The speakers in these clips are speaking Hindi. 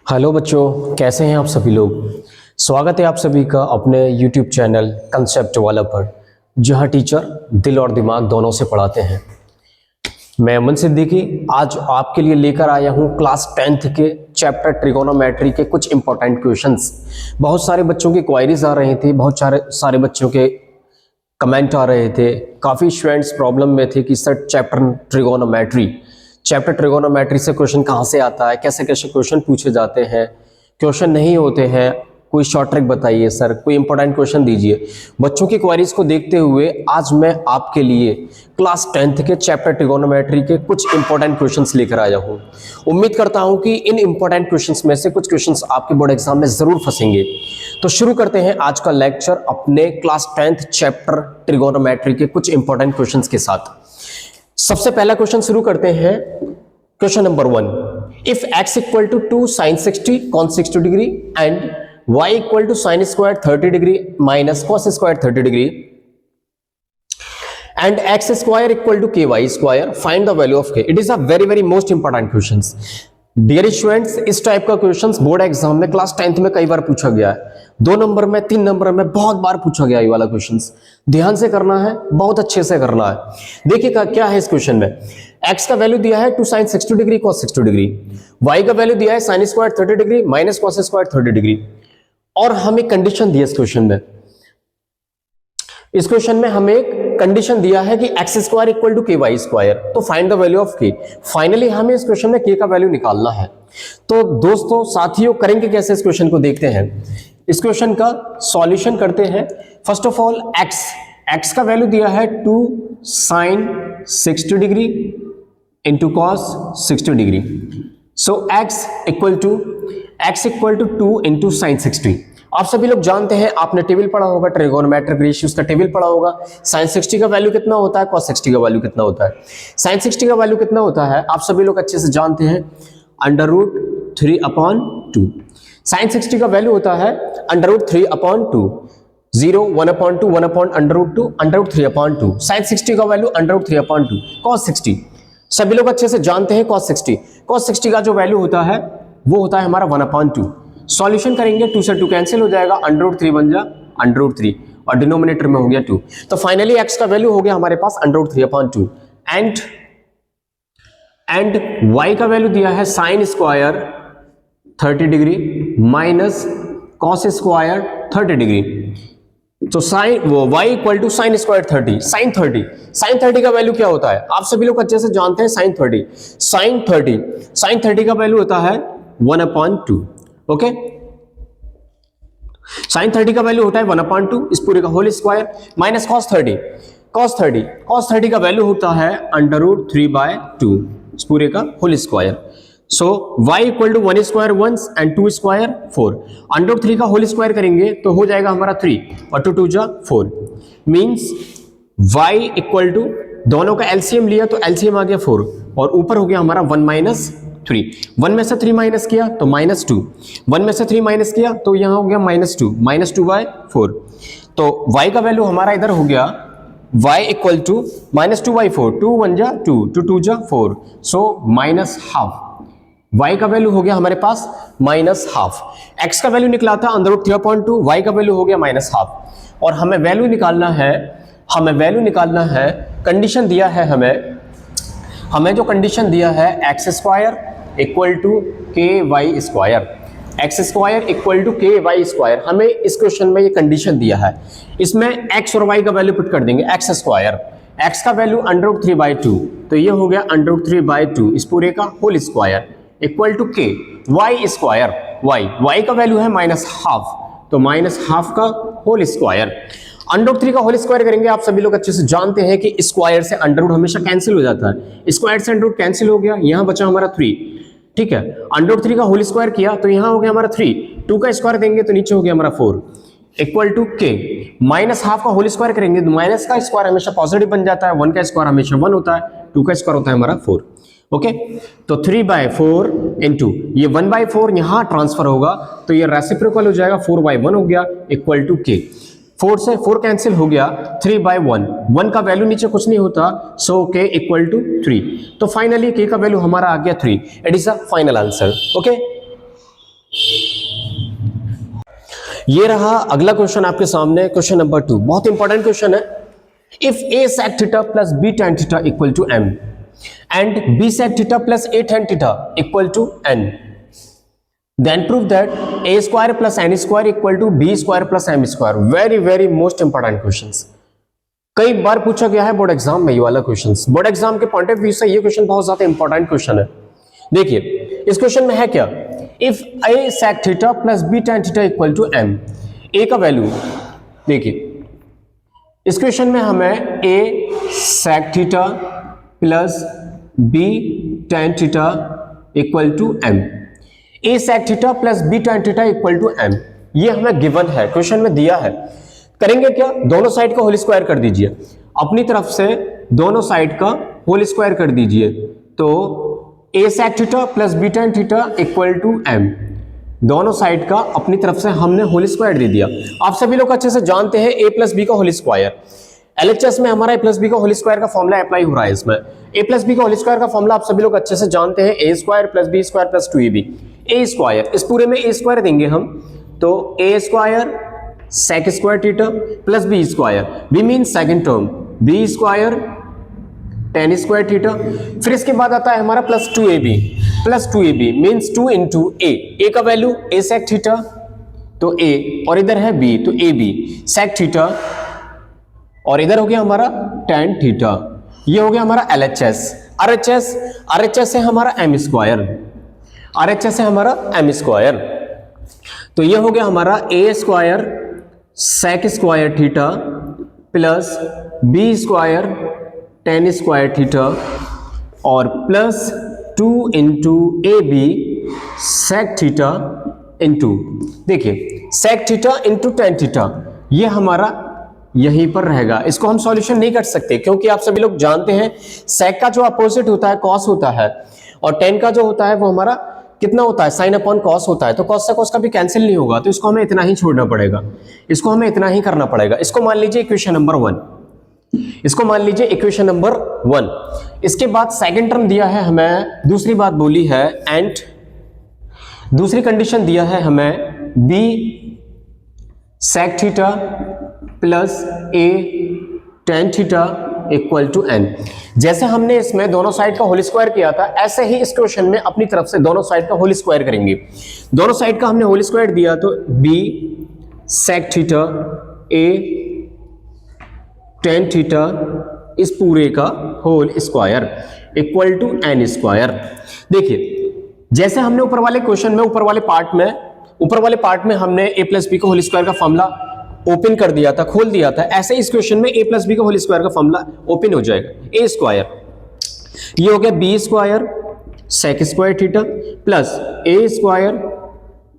हेलो बच्चों, कैसे हैं आप सभी लोग। स्वागत है आप सभी का अपने YouTube चैनल कंसेप्ट वाला पर, जहां टीचर दिल और दिमाग दोनों से पढ़ाते हैं। मैं अमन सिद्दीकी आज आपके लिए लेकर आया हूं क्लास 10th के चैप्टर ट्रिगोनोमेट्री के कुछ इंपॉर्टेंट क्वेश्चंस। बहुत सारे बच्चों की क्वायरीज आ रही थी, बहुत सारे बच्चों के कमेंट आ रहे थे। काफ़ी स्टूडेंट्स प्रॉब्लम में थे कि सर चैप्टर ट्रिगोनोमेट्री से क्वेश्चन कहाँ से आता है, कैसे कैसे क्वेश्चन पूछे जाते हैं, क्वेश्चन नहीं होते हैं, कोई शॉर्ट ट्रिक बताइए सर, कोई इंपॉर्टेंट क्वेश्चन दीजिए। बच्चों की क्वेरीज को देखते हुए आज मैं आपके लिए क्लास 10th के चैप्टर ट्रिगोनोमेट्री के कुछ इंपॉर्टेंट क्वेश्चंस लेकर आया हूँ। उम्मीद करता हूँ कि इन इंपॉर्टेंट क्वेश्चंस में से कुछ क्वेश्चंस आपके बोर्ड एग्जाम में जरूर फंसेंगे। तो शुरू करते हैं आज का लेक्चर अपने क्लास 10th चैप्टर ट्रिगोनोमेट्री के कुछ इंपॉर्टेंट क्वेश्चंस के साथ। सबसे पहला क्वेश्चन शुरू करते हैं। Question number 1, if x equal to 2 sin 60 cos 60 degree and y equal to sin square 30 degree minus cos square 30 degree and x square equal to ky square, find the value of k। It is a very most important questions. Dear students, इस टाइप का क्वेश्चंस बोर्ड एग्जाम में क्लास 10th में कई बार पूछा गया है। 2 नंबर में, 3 नंबर में बहुत बार पूछा गया ये वाला क्वेश्चंस। ध्यान से करना है, बहुत अच्छे से करना है। देखिए क्या है इस क्वेश्चन में। x का वैल्यू दिया है 2 sin 60 degree cos 60 degree, y का वैल्यू दिया है sin square 30 degree minus cos square 30 degree, और हमें कंडीशन दी है इस क्वेश्चन में। इस क्वेश्चन में हमें एक कंडीशन दिया है कि x square equal to ky square, तो find the value of k। Finally हमें इस क्वेश्चन में k का वैल्यू निकालना है। तो दोस्तों साथियों, करेंगे कैसे इस क्वेश्चन को, देखते हैं। इस क्वेश्चन का सॉल्यूशन करते हैं। फर्स्ट ऑफ ऑल x का वैल्यू दिया है 2 sin 60 degree into cos 60 degree. So x equal to 2 into sine 60। आप सभी लोग जानते हैं, आपने टेबल पढ़ा होगा, ट्रिगोनोमेट्रिक रेशियोज का टेबल पढ़ा होगा। sin 60 का वैल्यू कितना होता है, cos 60 का वैल्यू कितना होता है। sin 60 का वैल्यू कितना होता है आप सभी लोग अच्छे से जानते हैं, √3/2। sin 60 का वैल्यू होता है √3/2, 0 1/2 1/√2 √3/2। sin 60 का वैल्यू √3/2। cos 60 सभी लोग अच्छे से जानते हैं, cos 60 का जो वैल्यू होता है वो होता है हमारा 1/2। सॉल्यूशन करेंगे, 2 से 2 कैंसिल हो जाएगा, √3 बन जा √3 और डिनोमिनेटर में हो गया 2। तो फाइनली x का वैल्यू हो गया हमारे पास √3/2 एंड y का वैल्यू दिया है sin square 30 degree minus cos square 30 degree. तो y equal to sin square 30, sin 30 का वैल्यू क्या होता है आप सभी लोग अच्छे से जानते हैं। sin 30 का वैल्यू होता है 1/2। ओके, sin 30 का वैल्यू होता है 1/2, इस पूरे का होल स्क्वायर माइनस cos 30 का वैल्यू होता है √3/2, इस पूरे का whole square. So y equal to 1 square 1 and 2 square 4, √3 का होल स्क्वायर करेंगे तो हो जाएगा हमारा 3 और 2 2 जा 4, मींस y इक्वल टू, दोनों का एलसीएम लिया तो एलसीएम आ गया 4 और ऊपर हो गया हमारा 1 - 3। 1 में से 3 माइनस किया तो -2, 1 में से 3 माइनस किया तो यहां हो गया -2/4। तो y का वैल्यू हमारा इधर हो गया y इक्वल टू -2/4, 2 1 जा 2, 2 2 जा 4, सो -½ y का वैल्यू हो गया हमारे पास -½ x का वैल्यू निकला था √3/2, y का वैल्यू हो गया -½ और हमें वैल्यू निकालना है। कंडीशन दिया है हमें जो कंडीशन दिया है x square equal to ky square, x square equal to ky square, हमें इस क्वेश्चन में ये कंडीशन दिया है। इसमें x और y का वैल्यू पुट कर देंगे। x स्क्वायर, x का वैल्यू √3/2, तो ये हो गया √3/2 इस पूरे का whole square equal to k, y square, y का वैल्यू है -½ तो -½ का होल स्क्वायर। √3 का होल स्क्वायर करेंगे, आप सभी लोग अच्छे से जानते हैं कि स्क्वायर से अंडर हमेशा कैंसिल हो जाता है। स्क्वायर से अंडर कैंसिल हो गया, यहां बचा हमारा 3, ठीक है। √3 का होल स्क्वायर किया तो यहां हो गया हमारा 3, 2 का स्क्वायर देंगे तो नीचे हो गया हमारा 4 इक्वल टू k, -½ का होल स्क्वायर करेंगे तो माइनस का स्क्वायर हमेशा पॉजिटिव बन जाता है, 1 का स्क्वायर हमेशा 1 होता है, 2 का स्क्वायर होता है हमारा 4। ओके, तो 3/4 इंटू ये 1/4 यहां ट्रांसफर होगा तो ये रेसिप्रोकल हो जाएगा, 4/1 हो गया इक्वल टू k। 4 से 4 कैंसिल हो गया, 3/1, 1 का वैल्यू नीचे कुछ नहीं होता, सो k इक्वल टू 3। तो फाइनली k का वैल्यू हमारा आ गया 3। It is a final answer. Okay, ये रहा अगला क्वेश्चन आपके सामने, क्वेश्चन नंबर 2, बहुत इंपॉर्टेंट क्वेश्चन है। If a sec theta plus b tan theta equal to m and b sec theta plus a tan theta equal to n, then prove that a square plus n square equal to b square plus m square। Very very most important questions, कई बार पूछा गया है बोर्ड एग्जाम में ये वाला क्वेश्चंस। बोर्ड एग्जाम के पॉइंट ऑफ व्यू से ये क्वेश्चन बहुत ज्यादा इंपॉर्टेंट क्वेश्चन है। देखिए इस क्वेश्चन में है क्या, if a sec theta plus b tan theta equal to m, a का वैल्यू देखिए इस क्वेश्चन में हमें a sec theta plus b tan theta equal to m, a sec theta plus b tan theta equal to m, ये हमें गिवन है, क्वेश्चन में दिया है। करेंगे क्या, दोनों साइड का होल स्क्वायर कर दीजिए, अपनी तरफ से दोनों साइड का होल स्क्वायर कर दीजिए, तो a sec theta plus b tan theta equal to m, दोनों साइड का अपनी तरफ से हमने होल स्क्वायर दे दिया। आप सभी लोग अच्छे से जानते हैं a प्लस बी का होल स्क्वायर, एलएचएस में हमारा a प्लस बी का होल स्क्वायर का फॉर्मूला अप्लाई हो रहा है इसमें। a प्लस बी का होल स्क्वायर का फॉर्मूला आप सभी लोग अच्छे से जानते हैं, a square plus B square plus 2ab, a square, इस पूरे में a स्क्वायर देंगे हम, तो a square sec square theta plus b square, b mean second term, b square tan square theta, फिर इसके बाद आता है हमारा plus 2ab means 2 into a का वैल्यू a sec थीटा, तो a और इधर है b तो ab sec थीटा, और इधर हो गया हमारा tan थीटा, ये हो गया हमारा LHS, RHS है हमारा m स्क्वायर, RHS है हमारा m स्क्वायर, तो ये हो गया हमारा a square sec square theta plus b square tan square theta और plus 2 into ab sec theta into, देखिए sec theta into tan theta, ये हमारा यहीं पर रहेगा। इसको हम सॉल्यूशन नहीं कर सकते क्योंकि आप सभी लोग जानते हैं sec का जो अपोजिट होता है cos होता है, और tan का जो होता है वो हमारा कितना होता है, sin अपॉन cos होता है, तो cos से cos का भी कैंसिल नहीं होगा, तो इसको हमें इतना ही छोड़ना पड़ेगा, इसको हमें इतना ही करना पड़ेगा। इसको मान लीजिए इक्वेशन नंबर 1, इसको मान लीजिए इक्वेशन नंबर 1। इसके बाद सेकंड टर्म दिया है हमें, दूसरी बात बोली है एंड दूसरी कंडीशन दिया है हमें b sec theta plus a tan theta equal to n। जैसे हमने इसमें दोनों साइड का होल स्क्वायर किया था, ऐसे ही इस क्वेश्चन में अपनी तरफ से दोनों साइड का होल स्क्वायर करेंगे। दोनों साइड का हमने होल स्क्वायर दिया तो b sec theta a tan theta इस पूरे का whole square equal to n square. देखिए जैसे हमने ऊपर वाले क्वेश्चन में ऊपर वाले पार्ट में हमने a प्लस बी का होल स्क्वायर का फॉर्मूला ओपन कर दिया था, खोल दिया था, ऐसे इस क्वेश्चन में a प्लस बी का होल स्क्वायर का फॉर्मूला ओपन हो जाएगा। a स्क्वायर, ये हो गया b square sec square theta plus a square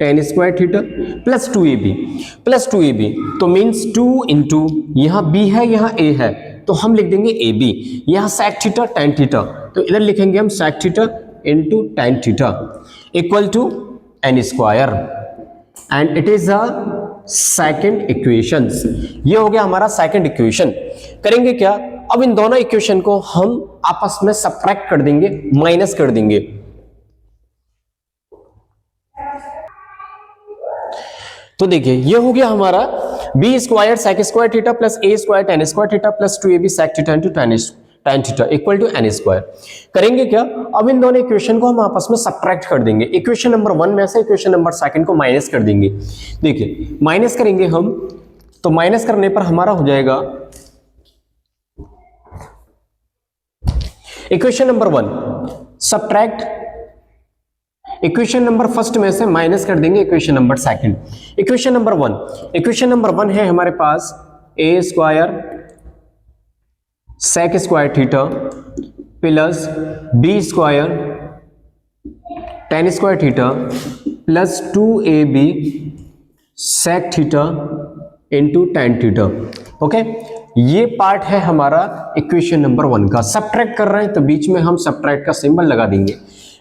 tan square theta plus 2ab, तो मीन्स 2 इंटू, यहाँ b है यहाँ a है, तो हम लिख देंगे ab, यहाँ sec थीटा tan थीटा, तो इधर लिखेंगे हम sec theta into tan theta equal to n square, and it is a second equation. ये हो गया हमारा सेकंड इक्वेशन। करेंगे क्या, अब इन दोनों इक्वेशन को हम आपस में सब्ट्रैक्ट कर देंगे, माइनस कर देंगे। तो देखिए ये हो गया हमारा b square sec square theta plus a square tan square theta plus 2ab sec theta into tan theta equal to n square. करेंगे क्या, अब इन दोनों इक्वेशन को हम आपस में सब्ट्रैक्ट कर देंगे। इक्वेशन नंबर 1 में से इक्वेशन नंबर 2 को माइनस कर देंगे। देखिए माइनस करेंगे हम, तो माइनस करने पर हमारा हो जाएगा equation number 1 subtract, equation number first में से माइनस कर देंगे इक्वेशन नंबर 2। इक्वेशन नंबर 1 है हमारे पास a square sec square theta plus b square tan square theta plus 2ab sec theta into tan theta. Okay, ये पार्ट है हमारा इक्वेशन नंबर 1 का। सब्ट्रैक्ट कर रहे हैं तो बीच में हम सब्ट्रैक्ट का सिंबल लगा देंगे।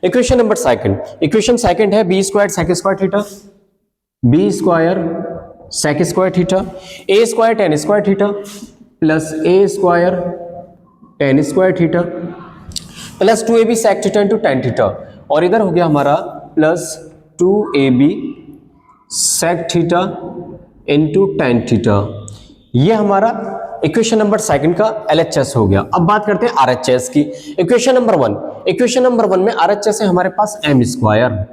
इक्वेशन नंबर 2, इक्वेशन सेकंड है b square sec square theta, b square sec square theta, a square tan square theta plus a square tan square theta plus 2ab sec theta into tan theta, और इधर हो गया हमारा plus 2ab sec theta into tan theta. ये हमारा इक्वेशन नंबर सेकंड का LHS हो गया। अब बात करते हैं RHS की। इक्वेशन नंबर वन में RHS है हमारे पास m square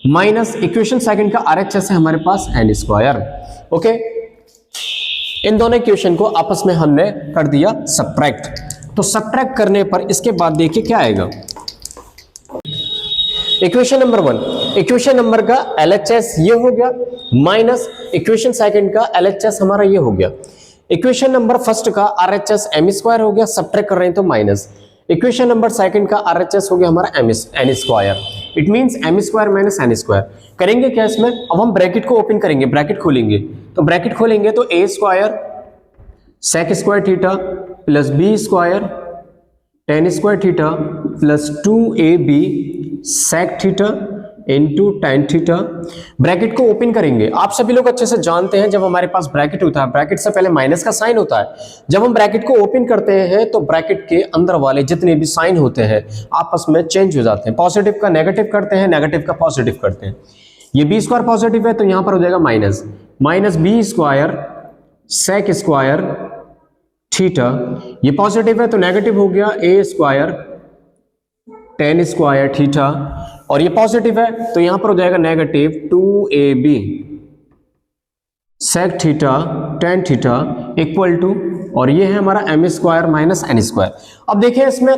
minus equation second का RHS है हमारे पास n स्क्वायर। ओके, इन दोनों इक्वेशन को आपस में हमने कर दिया सब्ट्रैक्ट। तो सब्ट्रैक्ट करने पर इसके बाद देखिए क्या आएगा। Equation number one, equation number का LHS ये हो गया माइनस इक्वेशन सेकंड का LHS हमारा ये हो गया। इक्वेशन नंबर फर्स्ट का RHS m स्क्वायर हो गया, सब्ट्रैक्ट कर रहे हैं तो माइनस। इक्वेशन नंबर सेकंड का RHS हो गया हमारा n square. It means m square minus n square. करेंगे क्या इसमें, अब हम ब्रैकेट को ओपन करेंगे, ब्रैकेट खोलेंगे। तो ब्रैकेट खोलेंगे तो a square sec square theta plus b square tan square theta plus 2ab sec theta into tan theta. Bracket को ओपन करेंगे। आप सभी लोग अच्छे से जानते हैं जब हमारे पास ब्रैकेट होता है, ब्रैकेट से पहले माइनस का साइन होता है। जब हम ब्रैकेट को ओपन करते हैं तो ब्रैकेट के अंदर वाले जितने भी साइन होते हैं आपस में चेंज हो जाते हैं। पॉजिटिव का नेगेटिव करते हैं, नेगेटिव का पॉजिटिव करते हैं। ये बी स्क्वायर पॉजिटिव है तो यहां पर हो जाएगा minus, minus B square sec square theta. ये पॉजिटिव है तो नेगेटिव हो गया A square tan square theta, और ये पॉजिटिव है तो यहां पर हो जाएगा negative 2ab sec theta tan theta equal to, और ये है हमारा m square minus n square. अब देखिए इसमें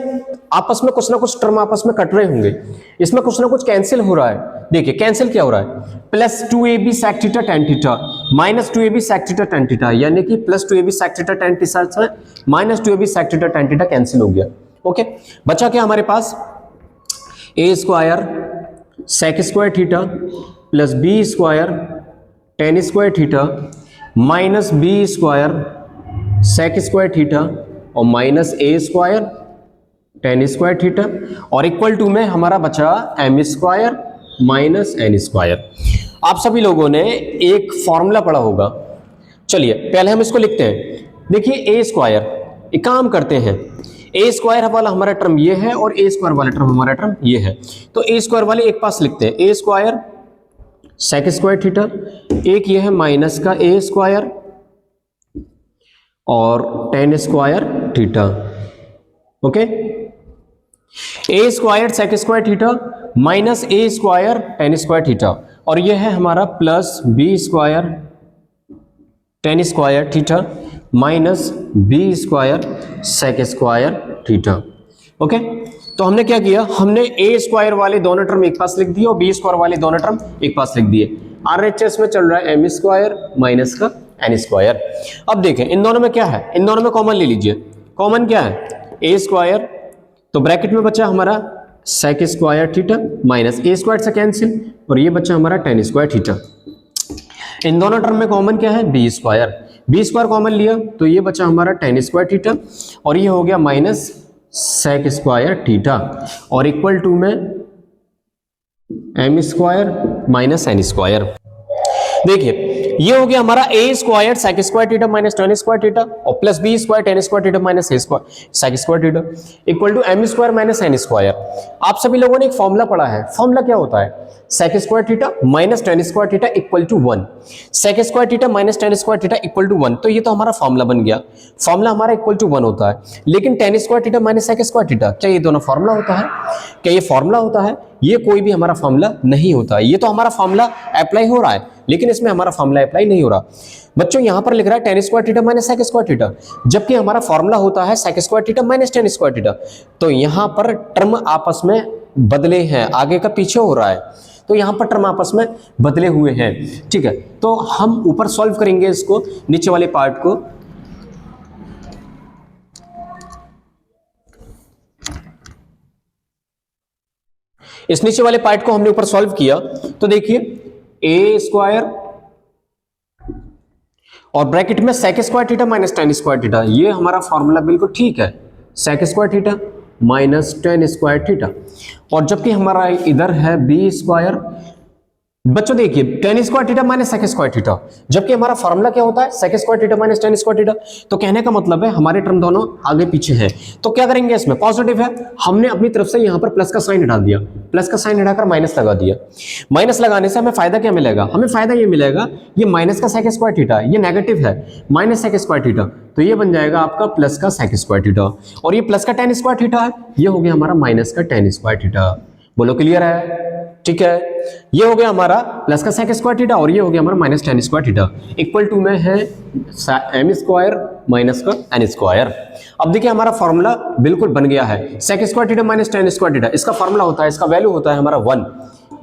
आपस में कुछ ना कुछ टर्म आपस में कट रहे होंगे, इसमें कुछ ना कुछ कैंसिल हो रहा है। देखिए कैंसिल क्या हो रहा है, plus 2ab sec theta tan theta minus 2ab sec theta tan theta, यानी कि plus 2ab sec theta tan theta से minus 2ab sec theta tan theta cancel हो गया। ओके, बचा क्या हमारे पास, a square sec square theta plus B square tan square theta minus B square sec square theta और माइनस ए स्क्वायर टेन स्क्वायर थीटा, और इक्वल टू में हमारा बचा M square minus N square. आप सभी लोगों ने एक फॉर्मूला पढ़ा होगा, चलिए पहले हम इसको लिखते हैं। देखिए ए स्क्वायर, एक काम करते हैं, ए स्क्वायर वाला हमारा टर्म ये है और ए स्क्वायर वाला टर्म हमारा टर्म ये है, तो ए स्क्वायर वाले एक पास लिखते हैं, A square sec square theta, एक ये है माइनस का ए स्क्वायर और tan square theta. Okay, A square sec square theta minus A square tan square theta, और ये है हमारा plus B square tan square theta minus B square sec square theta. Okay, तो हमने क्या किया, हमने ए स्क्वायर वाले दोनों टर्म एक पास लिख दिए और बी स्क्वायर वाले दोनों टर्म एक पास लिख दिए। आरएचएस में चल रहा है एम स्क्वायर माइनस का एन स्क्वायर। अब देखें इन दोनों में क्या है, इन दोनों में कॉमन ले लीजिए। कॉमन क्या है, ए स्क्वायर, तो ब्रैकेट में बचा हमारा सेक स्क्वायर थीटा माइनस ए स्क्वायर से कैंसिल, और ये बचा हमारा टेन स्क्वायर थीटा। इन दोनों टर्म में कॉमन क्या है, B square, B square common लिया तो ये बचा हमारा टेन स्क्वायर थीटा, और ये हो गया माइनस सेक स्क्वायर थीटा, और इक्वल टू में M square minus N square. देखिए ये हो गया हमारा A square sec square theta minus tan square theta और plus B square tan square theta minus A square sec square theta equal to M square minus N square. आप सभी लोगों ने एक फॉर्मूला पढ़ा है, फॉर्मूला क्या होता है, sec square theta minus tan square theta equal to 1, sec square theta minus tan square theta equal to 1। तो ये तो हमारा फॉर्मूला बन गया, फॉर्मूला हमारा इक्वल टू 1 होता है। लेकिन tan square theta minus sec square theta, क्या ये दोनों फॉर्मूला होता है, क्या ये फॉर्मूला होता है, ये कोई भी हमारा फॉर्मूला नहीं होता है। ये तो हमारा फॉर्मूला अप्लाई हो रहा है लेकिन इसमें हमारा फॉर्मूला अप्लाई नहीं हो रहा। बच्चों यहां पर लिख रहा है tan square theta minus sec square theta, जबकि हमारा फॉर्मूला होता है sec square theta minus tan square theta. तो यहां पर टर्म आपस में बदले हैं, आगे का पीछे हो रहा है, तो यहां पर टर्म आपस में बदले हुए हैं। ठीक है, तो हम ऊपर सॉल्व करेंगे इसको, नीचे वाले पार्ट को। इस नीचे वाले पार्ट को हमने ऊपर सॉल्व किया तो देखिए ए स्क्वायर और ब्रैकेट में sec square theta minus tan square theta, ये हमारा फॉर्मूला बिल्कुल ठीक है, sec square theta minus tan square theta. और जबकि हमारा इधर है बी स्क्वायर, बच्चों देखिए tan square theta minus sec square theta, जबकि हमारा फॉर्मूला क्या होता है sec square theta minus tan square theta. तो कहने का मतलब है हमारे टर्म दोनों आगे पीछे हैं। तो क्या करेंगे, इसमें पॉजिटिव है, हमने अपनी तरफ से यहां पर प्लस का साइन हटा दिया, प्लस का साइन हटाकर माइनस लगा दिया। माइनस लगाने से हमें फायदा क्या मिलेगा, हमें फायदा ये मिलेगा, ये माइनस का sec स्क्वायर थीटा ये नेगेटिव है, माइनस sec स्क्वायर थीटा, तो ये बन जाएगा आपका प्लस का sec स्क्वायर थीटा, और ये प्लस का tan स्क्वायर थीटा है, ये हो गया हमारा माइनस का tan स्क्वायर थीटा। बोलो क्लियर है? ठीक है, ये हो गया हमारा प्लस का sec स्क्वायर थीटा और ये हो गया हमारा minus tan square theta, equal to में है m स्क्वायर माइनस का n स्क्वायर। अब देखिए हमारा फॉर्मूला बिल्कुल बन गया है, sec square theta minus tan square theta, इसका फॉर्मूला होता है, इसका वैल्यू होता है हमारा 1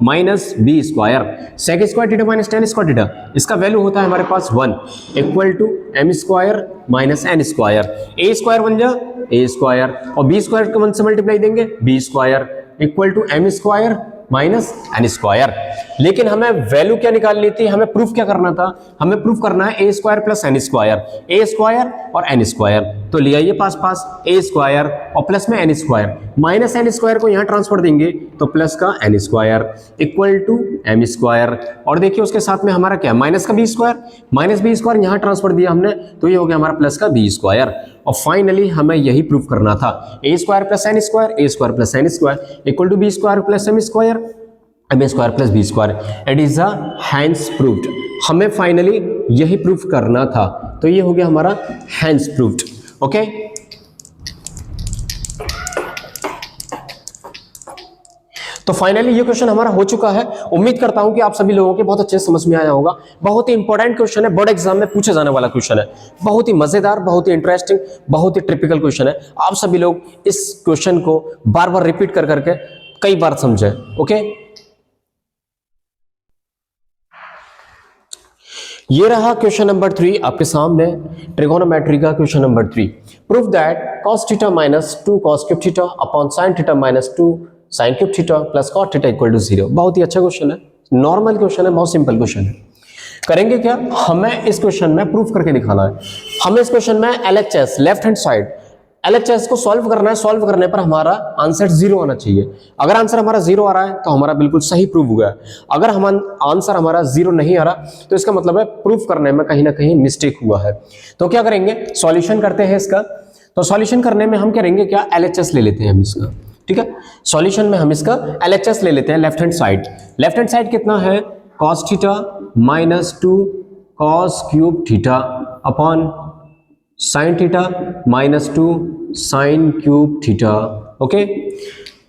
minus B square, sec square theta minus tan square theta, इसका वैल्यू होता है हमारे पास 1 equal to m square minus n square, a square बन जा a स्क्वायर और b स्क्वायर को 1 से मल्टीप्लाई देंगे b square equal to m square minus n square. लेकिन हमें वैल्यू क्या निकालनी थी, हमें प्रूफ क्या करना था, हमें प्रूफ करना है a square plus n square, a square और n स्क्वायर, तो लिया ये पास पास a स्क्वायर और प्लस में n square, minus n square को यहाँ ट्रांसफर देंगे तो प्लस का n square equal to m square, और देखिए उसके साथ में हमारा क्या माइनस का b square, minus b square यहाँ ट्रांसफर दिया हमने तो ये हो गया हमारा प्लस का b स्क्वायर, और फाइनली हमें यही प्रूफ करना था, a square plus n square, a square plus n square equal to b square plus m square, m square plus b square, it is hence proved. हमें फाइनली यही प्रूफ करना था, तो ये हो गया हमारा हैंस प्रूव्ड। ओके, तो फाइनली ये क्वेश्चन हमारा हो चुका है। उम्मीद करता हूं कि आप सभी लोगों के बहुत अच्छे समझ में आया होगा। बहुत ही इंपॉर्टेंट क्वेश्चन है, बोर्ड एग्जाम में पूछे जाने वाला क्वेश्चन है, बहुत ही मजेदार, बहुत ही इंटरेस्टिंग, बहुत ही टिपिकल क्वेश्चन है। आप सभी लोग इस क्वेश्चन को बार बार रिपीट कर करके कई बार समझे। ओके, ये रहा क्वेश्चन नंबर 3 आपके सामने, ट्रिगोनोमेट्री का question number 3। Proof that cos theta minus 2 cos cube theta upon sin theta minus 2 sin cube theta plus cot theta equal to 0। बहुत ही अच्छा क्वेश्चन है, नॉर्मल क्वेश्चन है, बहुत सिंपल क्वेश्चन है। करेंगे क्या, हमें इस क्वेश्चन में प्रूफ करके दिखाना है। हमें इस क्वेश्चन में LHS left hand side LHS को सॉल्व करना है। सॉल्व करने पर हमारा आंसर 0 आना चाहिए। अगर आंसर हमारा 0 आ रहा है तो हमारा बिल्कुल सही प्रूफ हुआ है। अगर हम आंसर हमारा 0 नहीं आ रहा तो इसका मतलब है प्रूफ करने में कहीं ना कहीं मिस्टेक हुआ है। तो क्या करेंगे, सॉल्यूशन करते हैं इसका। तो सॉल्यूशन करने में हम करेंगे क्या, LHS ले लेते हैं हम इसका। ठीक है, सॉल्यूशन में हम इसका LHS ले लेते हैं left hand side. Left hand side कितना है, cos theta minus 2 cos cube theta upon sin theta minus 2 sin cube theta. Okay,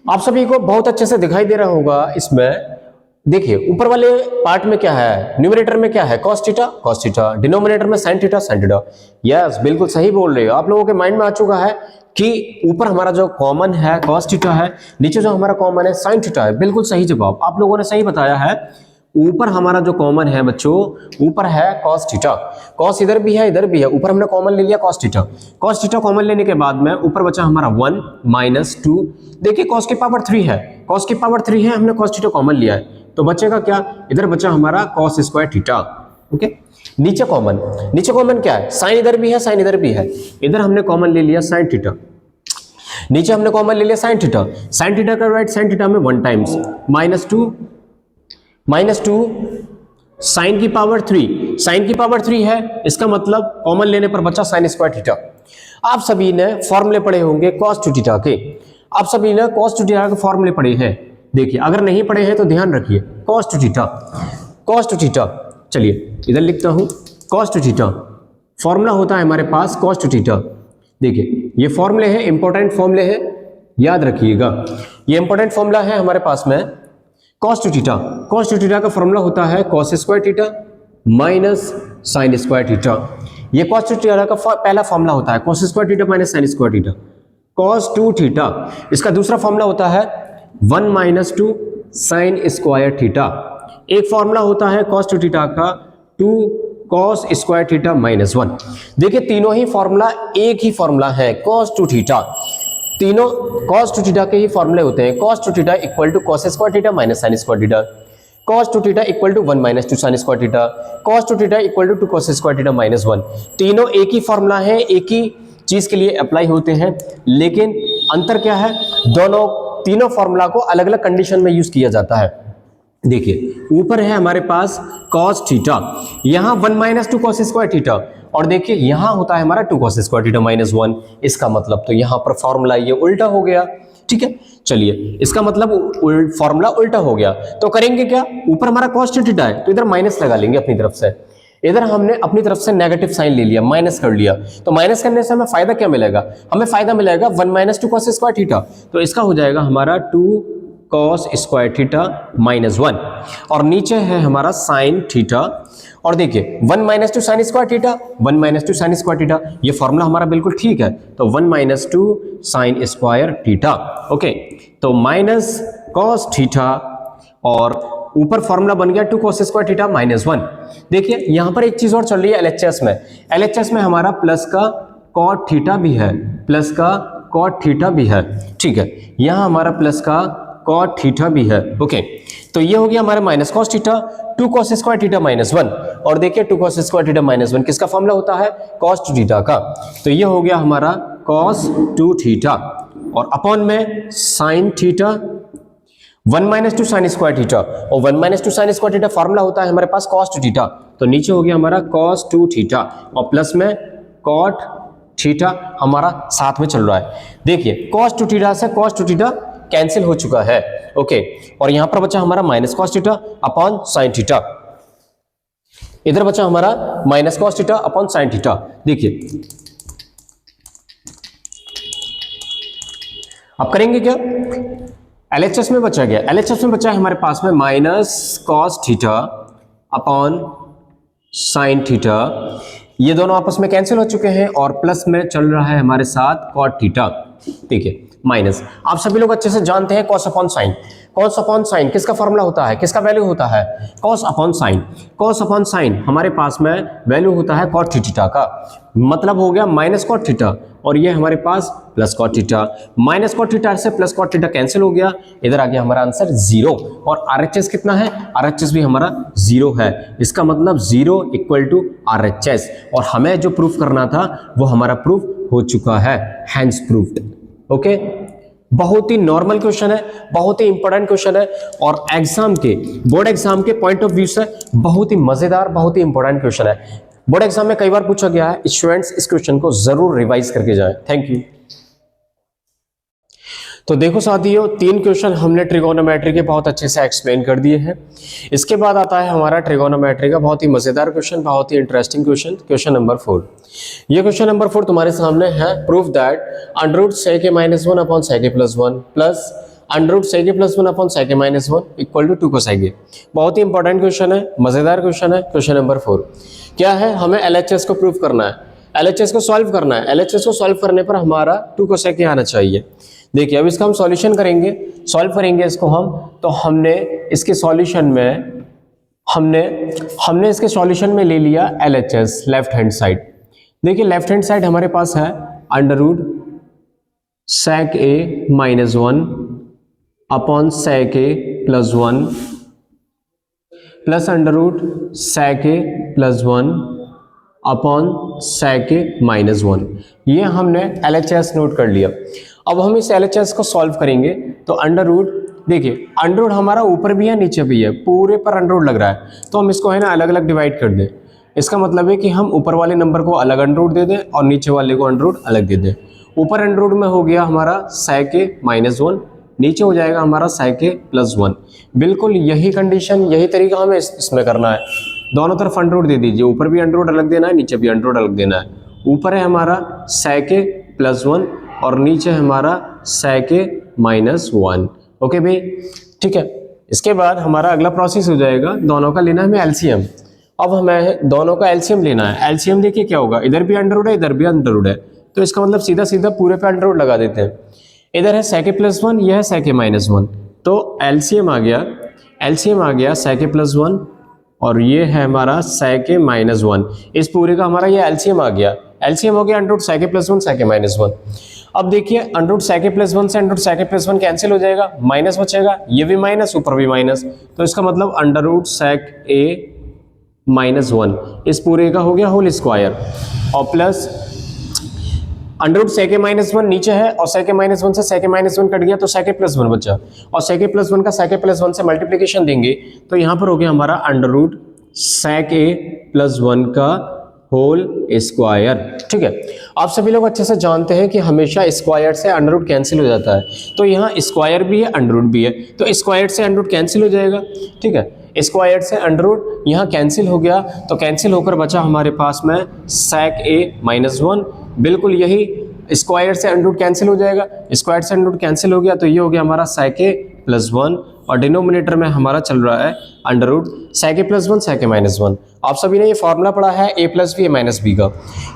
आप सभी को बहुत अच्छे से दिखाई दे रहा होगा। इसमें देखिए ऊपर वाले पार्ट में क्या है, न्यूमरेटर में क्या है, cos थीटा, डिनोमिनेटर में sin थीटा। यस, बिल्कुल सही बोल रहे हो। आप लोगों के माइंड में आ चुका है कि ऊपर हमारा जो कॉमन है cos थीटा है, नीचे जो हमारा कॉमन है sin थीटा है। बिल्कुल सही जवाब, आप लोगों ने सही बताया है। ऊपर हमारा जो कॉमन है बच्चों, ऊपर है cos थीटा, cos इधर भी है इधर भी है, ऊपर हमने कॉमन ले लिया cos थीटा कॉमन लेने के बाद में ऊपर बचा हमारा 1 माइनस 2। देखिए cos की पावर 3 है, cos की पावर 3 है, हमने cos थीटा कॉमन लिया है तो बचेगा क्या, इधर बचा हमारा cos स्क्वायर थीटा। ओके, नीचे कॉमन क्या है, साइन इधर भी है साइन इधर भी है, इधर हमने कॉमन ले लिया sin थीटा, नीचे हमने कॉमन ले लिया sin थीटा का राइट sin थीटा में 1 टाइम्स माइनस 2 साइन की पावर 3 है, इसका मतलब कॉमन लेने पर बचा sin स्क्वायर थीटा। आप सभी ने फॉर्मूले पढ़े होंगे cos टू थीटा के, आप सभी ने cos टू थीटा के फॉर्मूले पढ़े हैं। देखिए अगर नहीं पढ़े हैं तो ध्यान रखिए, cos टू थीटा, चलिए इधर लिखता हूं, cos टू थीटा फॉर्मूला होता है हमारे पास cos टू थीटा। देखिए ये फॉर्मूले हैं, इंपॉर्टेंट फॉर्मूले हैं, याद रखिएगा। ये इंपॉर्टेंट फॉर्मूला है हमारे पास में cos टू थीटा का फॉर्मूला होता है cos square theta minus sin square theta. ये cos टू थीटा का पहला फॉर्मूला होता है cos square theta minus sin square theta, cos two theta. इसका दूसरा फॉर्मूला होता है 1 माइनस 2 sin स्क्वायर थीटा। एक फॉर्मूला होता है cos टू थीटा का 2 cos स्क्वायर थीटा माइनस 1। देखिए तीनों ही फॉर्मूला एक ही फॉर्मूला है cos टू थीटा, तीनों cos टू थीटा के ही फॉर्मूले होते हैं। cos two theta equal to cos square theta minus sin square theta, cos two theta equal to 1 minus 2 sin square theta, cos two theta equal to 2 cos square theta minus 1। तीनों एक ही फॉर्मूला है, एक ही चीज के लिए अप्लाई होते हैं, लेकिन अंतर क्या है, तीनों फॉर्मूला को अलग अलग कंडीशन में यूज किया जाता है। देखिए ऊपर है हमारे पास cos थीटा, यहाँ 1 minus two cos square theta, और देखिए यहाँ होता है हमारा 2 कॉस स्क्वायर थीटा माइनस 1। इसका मतलब तो यहाँ पर फॉर्मूला ये उल्टा हो गया। ठीक है, चलिए इसका मतलब फॉर्मूला उल्टा हो गया, तो करेंगे क्या, ऊपर हमारा cos थीटा है तो इधर माइनस लगा लेंगे अपनी तरफ से। इधर हमने अपनी तरफ से नेगेटिव साइन ले लिया, माइनस कर लिया, तो माइनस करने से हमें फायदा क्या मिलेगा, हमें फायदा मिलेगा 1 minus two cos square theta, तो इसका हो जाएगा हमारा 2 कॉस स्क्वायर थीटा माइनस 1, और नीचे है हमारा साइन थीटा, और देखिए 1 minus two sine square theta, 1 minus two sine square theta, ये फॉर्मूला हमारा बिल्कुल ठीक है, तो 1 minus two sine square theta. Okay, तो माइनस कॉस थीटा, और ऊपर फॉर्मूला बन गया 2 cos स्क्वायर थीटा माइनस 1। देखिए यहां पर एक चीज और चल रही है LHS में, LHS में हमारा प्लस का cot थीटा भी है, प्लस का cot थीटा भी है। ठीक है, यहां हमारा प्लस का cot थीटा भी है। ओके, तो ये हो गया हमारा minus cos theta, 2 cos square theta minus 1, और देखिए 2 cos स्क्वायर थीटा माइनस 1 किसका फॉर्मूला होता है, cos 2 थीटा का, तो ये हो गया हमारा cos 2 थीटा, और अपॉन में sine theta 1 minus two sine square theta, और 1 minus two sine square theta formula होता है हमारे पास cos 2 थीटा, तो नीचे हो गया हमारा cos 2 थीटा, और प्लस में cot थीटा हमारा साथ में चल रहा है। देखिए cos 2 थीटा से cos 2 थीटा कैंसिल हो चुका है। ओके, और यहां पर बचा हमारा minus cos theta upon sine theta, इधर बचा हमारा minus cos theta upon sine theta. देखिए अब करेंगे क्या, LHS में बचा गया, LHS में बचा है हमारे पास में minus cos theta upon sine theta, ये दोनों आपस में कैंसिल हो चुके हैं, और प्लस में चल रहा है हमारे साथ cot थीटा। ठीक है, माइनस, आप सभी लोग अच्छे से जानते हैं cos upon sine, cos upon sine किसका फॉर्मूला होता है, किसका वैल्यू होता है, cos upon sine, cos upon sine हमारे पास में वैल्यू होता है cot थीटा का, मतलब हो गया माइनस cot थीटा, और ये हमारे पास plus cot theta, minus cot theta से प्लस cot थीटा कैंसिल हो गया, इधर आ गया हमारा आंसर 0, और RHS कितना है, RHS भी हमारा 0 है, इसका मतलब 0 इक्वल टू RHS, और हमें जो प्रूफ करना था वो हमारा प्रूफ हो चुका है, हैंस प्रूफ्ड। ओके, बहुत ही नॉर्मल क्वेश्चन है, बहुत ही इंपॉर्टेंट क्वेश्चन है, और एग्जाम के, बोर्ड एग्जाम के पॉइंट ऑफ व्यू से बहुत ही मजेदार, बहुत ही इंपॉर्टेंट क्वेश्चन है। बोर्ड एग्जाम में कई बार पूछा गया है, स्टूडेंट्स इस क्वेश्चन को जरूर रिवाइज करके जाएं। Thank you. तो देखो साथियों, 3 क्वेश्चन हमने ट्रिगोनोमेट्री के बहुत अच्छे से एक्सप्लेन कर दिए हैं। इसके बाद आता है हमारा ट्रिगोनोमेट्री का बहुत ही मजेदार क्वेश्चन, बहुत ही इंटरेस्टिंग क्वेश्चन, क्वेश्चन नंबर 4। ये क्वेश्चन नंबर 4 तुम्हारे सामने है, proof that under root sec a minus 1 upon sec a plus 1 plus under root sec a plus 1 upon sec a minus 1 equal to 2 cos a। बहुत ही इंपॉर्टेंट क्वेश्चन है, मजेदार क्वेश्चन है। क्वेश्चन नंबर 4 क्या है, हमें LHS को प्रूफ करना है, LHS को सॉल्व करना है। LHS को सॉल्व करने पर हमारा 2 cos a आना चाहिए। देखिए अब इसका हम सॉल्यूशन करेंगे, सॉल्व करेंगे इसको हम, तो हमने इसके सॉल्यूशन में हमने इसके सॉल्यूशन में ले लिया LHS लेफ्ट हैंड साइड। देखिए लेफ्ट हैंड साइड हमारे पास है under root sec a minus 1 upon sec a plus 1 plus under root sec a plus 1 upon sec a minus 1। ये हमने LHS नोट कर लिया। अब हम इस LHS को सॉल्व करेंगे, तो अंडर रूट, देखिए अंडर रूट हमारा ऊपर भी है नीचे भी है, पूरे पर अंडर रूट लग रहा है, तो हम इसको है ना अलग अलग डिवाइड कर दें। इसका मतलब है कि हम ऊपर वाले नंबर को अलग अंडर रूट दे दें और नीचे वाले को अंडर रूट अलग दे दें। ऊपर अंडर रूट में हो गया हमारा sec a माइनस 1, नीचे हो जाएगा हमारा sec a प्लस 1। बिल्कुल यही कंडीशन, यही तरीका हमें इसमें करना है। दोनों तरफ अंडर रूट दे दीजिए, ऊपर भी अंडर रूट अलग देना है, नीचे भी अंडर रूट अलग देना है। ऊपर है हमारा sec a प्लस 1 और नीचे हमारा sec a माइनस 1। ओके भाई, ठीक है। इसके बाद हमारा अगला प्रोसेस हो जाएगा, दोनों का लेना है हमें LCM। अब हमें दोनों का LCM लेना है। LCM देखिए क्या होगा, इधर भी अंडर रूट है, इधर भी अंडर रूट है, तो इसका मतलब सीधा सीधा पूरे पे अंडर रूट लगा देते हैं। इधर है sec a प्लस 1, यह है sec a माइनस 1, तो LCM आ गया sec a प्लस 1 और ये है हमारा sec a माइनस 1। इस पूरे का हमारा ये LCM आ गया। LCM हो गया under root sec a plus 1 sec a minus 1। अब देखिए under root sec a plus 1 से under root sec a plus 1 cancel हो जाएगा, माइनस बचेगा, ये भी माइनस ऊपर भी माइनस, तो इसका मतलब under root sec a minus 1 इस पूरे का हो गया होल स्क्वायर और plus under root sec A minus one नीचे है और सेक ए माइनस वन से sec A minus one cut गया तो सेक ए प्लस वन बचा, और सेक ए प्लस वन का सेक ए प्लस वन से मल्टीप्लीकेशन देंगे तो यहाँ पर हो गया हमारा अंडर रूट सेक ए प्लस वन का होल स्क्वायर। ठीक है, आप सभी लोग अच्छे से जानते हैं कि हमेशा स्क्वायर से अंडर रूट कैंसिल हो जाता है, तो यहाँ स्क्वायर भी है अंडर रूट भी है, तो स्क्वायर से अंडर रूट कैंसिल हो जाएगा। ठीक है, स्क्वायर से अंडर रूट यहाँ कैंसिल हो गया, तो कैंसिल होकर बचा हमारे पास में सेक ए माइनस वन। बिल्कुल यही स्क्वायर से अंडर रूट कैंसिल हो जाएगा, स्क्वायर से अंडर रूट कैंसिल हो गया तो ये हो गया हमारा सेक ए प्लस वन, और डिनोमिनेटर में हमारा चल रहा है under root sec A plus one sec A minus one. आप सभी ने ये फॉर्मूला पढ़ा है ए प्लस बी ए माइनस बी का।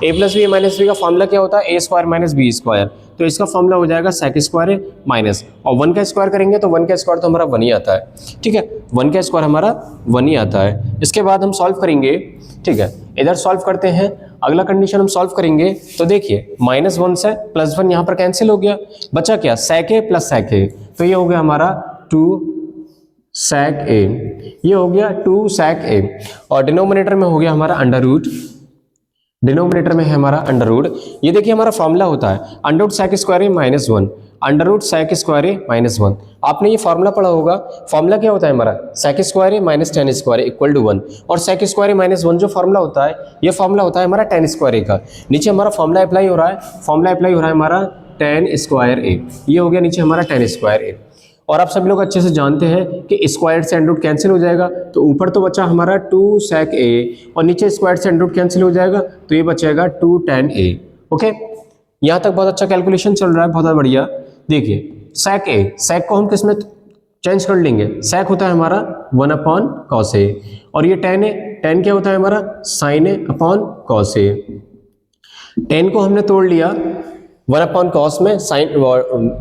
ए प्लस बी ए माइनस बी का फॉर्मूला क्या होता है? ए स्क्वायर माइनस बी स्क्वायर, तो इसका फॉर्मूला हो जाएगा सेक स्क्वायर ए माइनस, और वन का स्क्वायर करेंगे तो वन का स्क्वायर तो हमारा वन ही आता है। ठीक है, वन का स्क्वायर हमारा वन ही आता है। इसके बाद हम सॉल्व करेंगे। ठीक है, इधर सॉल्व करते हैं, अगला कंडीशन हम सॉल्व करेंगे तो देखिए माइनस वन से प्लस वन यहाँ पर कैंसिल हो गया, बचा क्या? सेक ए प्लस सेक ए, तो ये हो गया हमारा टू सेक ए, ये हो गया टू सेक ए, और डिनोमिनेटर में हो गया हमारा अंडर रूट, डिनोमिनेटर में है हमारा अंडर रूट। ये देखिए हमारा फॉर्मूला होता है under root sec square A minus one, under root sec square A minus one. आपने ये फॉर्मूला पढ़ा होगा, फॉर्मूला क्या होता है हमारा? Sec square A minus tan square A equal to one, और sec square A minus one जो फॉर्मूला होता है ये फॉर्मूला होता है हमारा टेन स्क्वायर ए का। नीचे हमारा फॉर्मूला अप्लाई हो रहा है, फॉर्मूला अप्लाई हो रहा है हमारा टेन स्क्वायर ए, ये हो गया नीचे हमारा टेन स्क्वायर ए। और आप सभी लोग अच्छे से जानते हैं कि स्क्वायर से अंडर रूट कैंसिल हो जाएगा, तो ऊपर तो बचा हमारा टू सेक ए, और नीचे स्क्वायर से अंडर रूट कैंसिल हो जाएगा तो ये बचेगा टू टेन ए। ओके, यहाँ तक बहुत अच्छा कैलकुलेशन चल रहा है, बहुत बढ़िया। देखिए सेक ए, सेक को हम किस में चेंज कर लेंगे? सेक होता है हमारा वन अपॉन कॉस ए, और ये टेन ए, टेन क्या होता है हमारा? Sign A upon cos A. Ten को हमने तोड़ लिया वन अपॉन कॉस में, साइन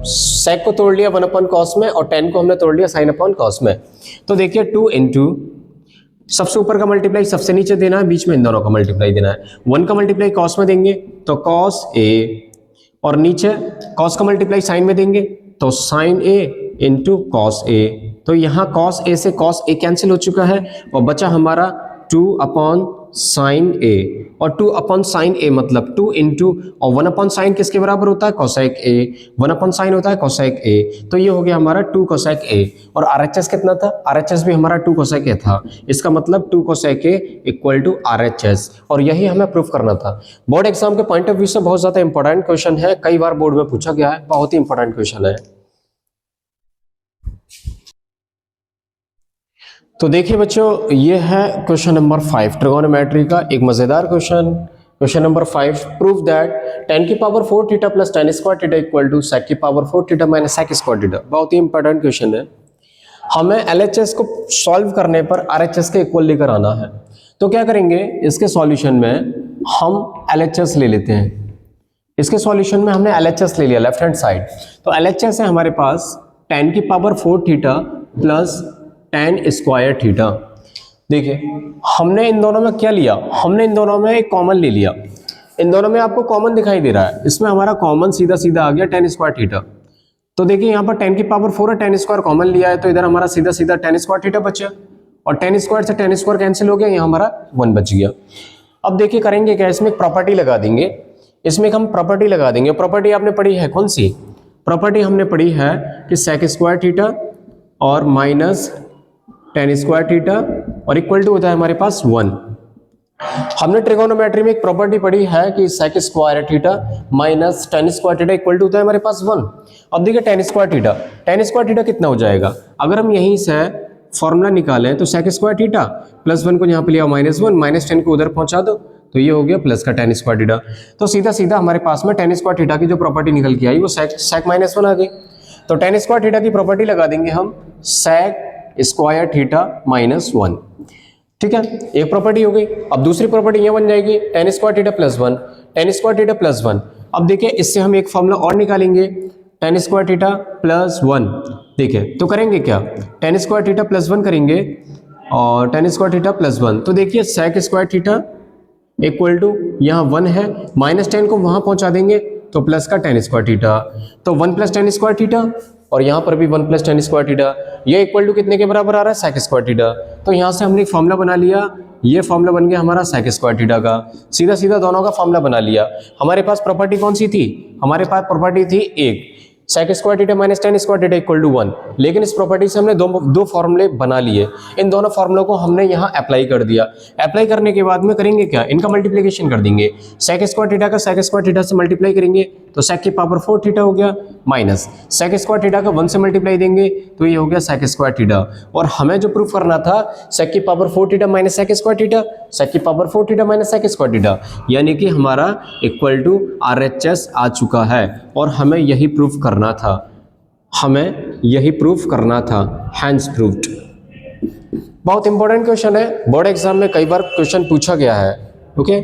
सेक को तोड़ लिया वन अपॉन कॉस में, और टेन को हमने तोड़ लिया साइन अपॉन कॉस में। तो देखिए टू इंटू सबसे ऊपर का मल्टीप्लाई सबसे नीचे देना है, बीच में इन दोनों का मल्टीप्लाई देना है। वन का मल्टीप्लाई कॉस में देंगे तो कॉस ए, और नीचे कॉस का मल्टीप्लाई साइन में देंगे तो sign A into cos A. तो यहाँ कॉस ए से कॉस ए कैंसिल हो चुका है, और बचा हमारा टू अपॉन साइन ए, और टू अपॉन साइन ए मतलब टू इंटू, और वन अपॉन साइन किसके बराबर होता है? कोसेक ए, वन अपॉन साइन होता है कोसेक ए, तो ये हो गया हमारा टू कोसेक ए। और आरएचएस कितना था? आरएचएस भी हमारा टू कोसेक ए था, इसका मतलब two cosec A equal to RHS, और यही हमें प्रूफ करना था। बोर्ड एग्जाम के पॉइंट ऑफ व्यू से बहुत ज्यादा इंपॉर्टेंट क्वेश्चन है, कई बार बोर्ड में पूछा गया है, बहुत ही इंपॉर्टेंट क्वेश्चन है। तो देखिए बच्चों, ये है क्वेश्चन नंबर 5 ट्रिगोनोमेट्री का एक मजेदार question. Question number 5, prove that tan की power 4 theta plus tan square theta equal to sec की power 4 theta minus sec square theta. बहुत ही इंपॉर्टेंट क्वेश्चन है, हमें एलएचएस को सॉल्व करने पर आरएचएस के इक्वल लेकर आना है। तो क्या करेंगे, इसके सॉल्यूशन में हम एलएचएस ले लेते हैं। इसके सॉल्यूशन में हमने एलएचएस ले लिया लेफ्ट हैंड साइड, तो एलएचएस है हमारे पास टेन की power 4 theta plus tan square theta. देखिए हमने इन दोनों में क्या लिया? हमने इन दोनों में एक कॉमन ले लिया, इन दोनों में आपको कॉमन दिखाई दे रहा है, इसमें हमारा कॉमन सीधा सीधा आ गया टेन स्क्वायर थीटा। तो देखिए यहाँ पर टेन की पावर 4 है, टेन स्क्वायर कॉमन लिया है, तो इधर हमारा सीधा सीधा टेन स्क्वायर थीटा बचा, और टेन स्क्वायर से टेन स्क्वायर कैंसिल हो गया, यहाँ हमारा 1 बच गया। अब देखिए करेंगे क्या, इसमें एक प्रॉपर्टी लगा देंगे, इसमें हम प्रॉपर्टी लगा देंगे। प्रॉपर्टी आपने पढ़ी है, कौन सी प्रॉपर्टी हमने पढ़ी है? कि सेक स्क्वायर थीटा और माइनस टेन स्क्वायर थीटा और इक्वल टू होता है हमारे पास 1। हमने ट्रिगोनोमेट्री में एक प्रॉपर्टी पढ़ी है कि sec square theta minus tan square theta equal to होता है हमारे पास 1। अब देखिए टेन स्क्वायर थीटा कितना हो जाएगा? अगर हम यहीं से फॉर्मूला निकालें तो सेक स्क्वायर थीटा प्लस 1 को यहाँ पे लिया -1, माइनस 10 को उधर पहुंचा दो, तो ये हो गया प्लस का टेन स्क्वायर थीटा। तो सीधा सीधा हमारे पास में टेन स्क्वायर थीटा की जो प्रॉपर्टी निकल के आई वो सेक -1 आ गई। तो टेन स्क्वायर थीटा की प्रॉपर्टी लगा देंगे हम, सेक स्क्वायर थीटा -1। ठीक है, एक प्रॉपर्टी हो गई। अब दूसरी प्रॉपर्टी ये बन जाएगी ten square theta plus 1, ten square theta plus 1। अब देखिए इससे हम एक फॉर्मूला और निकालेंगे, टेन स्क्वायर थीटा प्लस 1। देखिए तो करेंगे क्या, टेन स्क्वायर थीटा प्लस 1 करेंगे और टेन स्क्वायर थीटा प्लस 1। तो देखिए sec square theta equal to यहाँ 1 है, -10 को वहां पहुंचा देंगे तो प्लस का टेन स्क्वायर थीटा, तो 1 प्लस टेन स्क्वायर थीटा, और यहाँ पर भी 1 प्लस टेन स्क्वायर थीटा, ये इक्वल टू कितने के बराबर आ रहा है? Sec square theta. तो यहाँ से हमने एक फॉर्मूला बना लिया ये फॉर्मूला बन गया हमारा सेक स्क्वायर थीटा का। सीधा सीधा दोनों का फॉर्मूला बना लिया। हमारे पास प्रॉपर्टी कौन सी थी? हमारे पास प्रॉपर्टी थी एक, sec square theta minus tan square theta equal to 1। लेकिन इस प्रॉपर्टी से हमने दो फॉर्मूले बना लिए। इन दोनों फॉर्मूलों को हमने यहाँ अप्लाई कर दिया। अप्लाई करने के बाद में करेंगे क्या? इनका मल्टीप्लिकेशन कर देंगे। सेक स्क्वायर थीटा का सेक स्क्वायर थीटा से मल्टीप्लाई करेंगे तो सेक की पावर 4 थीटा हो गया, माइनस सेक स्क्वायर थीटा का 1 से मल्टीप्लाई देंगे तो ये हो गया सेक स्क्वायर थीटा। और हमें जो प्रूफ करना था सेक की power 4 theta minus sec square theta, sec की power 4 theta minus sec square theta, यानी कि हमारा इक्वल टू RHS आ चुका है। और हमें यही प्रूफ करना था, हमें यही प्रूफ करना था, हैंस प्रूव्ड। बहुत इंपॉर्टेंट क्वेश्चन है, बोर्ड एग्जाम में कई बार क्वेश्चन पूछा गया है। ओके।